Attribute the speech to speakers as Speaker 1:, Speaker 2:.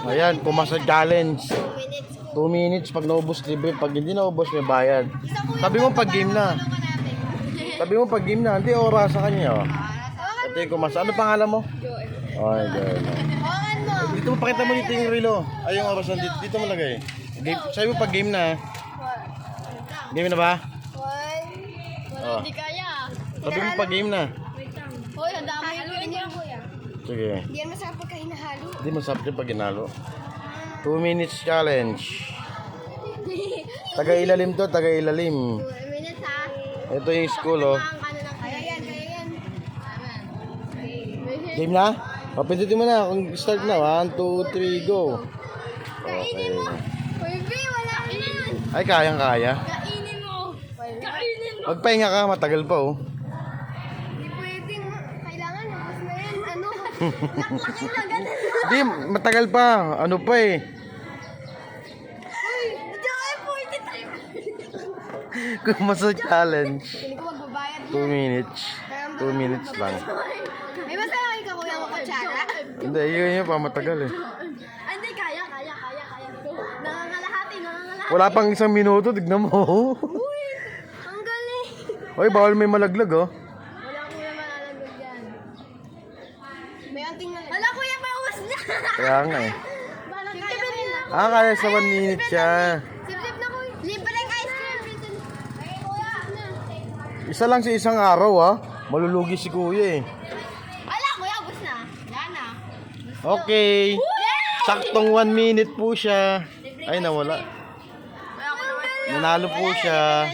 Speaker 1: Ayan, pumasa challenge. 2 minutes pag naubos libre, pag hindi naubos may bayad. Sabi mo pag game na. Sabi mo pag game na, hindi oras sa kanya. Oh. Ito yung kumasa. Ano pangalan mo? Ay, Joel. Dito mo pakita mo dito yung relo. Ay, yung oras nandito. Dito mo lagay. Game, sabi mo pag game na. Game na ba? Oh.
Speaker 2: Hindi kaya.
Speaker 1: Sabi mo pag game na.
Speaker 2: Hoy, ang dami yung niya.
Speaker 1: Sige.
Speaker 2: Hindi yan masarap pagka hinahalo.
Speaker 1: Hindi masarap yung pag ginalo. 2 minutes challenge. Taga-ilalim to, taga-ilalim.
Speaker 2: 2 minutes ha.
Speaker 1: Ito yung school, oh.
Speaker 2: Kaya yan, kaya yan.
Speaker 1: Game na? Papindutin mo na. Kung start na. 1, 2, 3, go. Okay.
Speaker 2: Hoy, B, wala ka yan.
Speaker 1: Ay, kayang-kaya.
Speaker 2: Kainin mo. Kainin mo.
Speaker 1: Magpahinga ka, matagal pa, oh.
Speaker 2: Hindi pwedeng. Kailangan, ubos na yan. Ano? Laklaki na ganun.
Speaker 1: Hindi, matagal pa. Ano pa eh.
Speaker 2: Uy, hindi ako 43.
Speaker 1: Kumasa challenge.
Speaker 2: Hindi ko magbabayad
Speaker 1: 2 minutes. 2 minutes lang.
Speaker 2: Ay, masaya ka kuya mo kutsara.
Speaker 1: Hindi, yun pa matagal eh.
Speaker 2: Hindi, kaya. Nangangalahati.
Speaker 1: Wala pang 1 minuto, tignan mo.
Speaker 2: Uy, ang galing.
Speaker 1: Oy, bawal may malaglag, oh.
Speaker 2: Wala kuya malalagod dyan. May anting na. Wala kuya, pauwas na.
Speaker 1: Kaya nga eh.
Speaker 2: Bala kaya na.
Speaker 1: Ah, kaya sa 1 minute siya.
Speaker 2: Sip-sip na kuya. Libreng ice cream. Ay, kuya.
Speaker 1: Isa lang sa isang araw, ah. Malulugi si kuya eh.
Speaker 2: Wala kuya, ubos na. Wala na.
Speaker 1: Okay. Saktong 1 minute po siya. Ay, nawala.
Speaker 2: Wala ko naman.
Speaker 1: Nanalo po siya.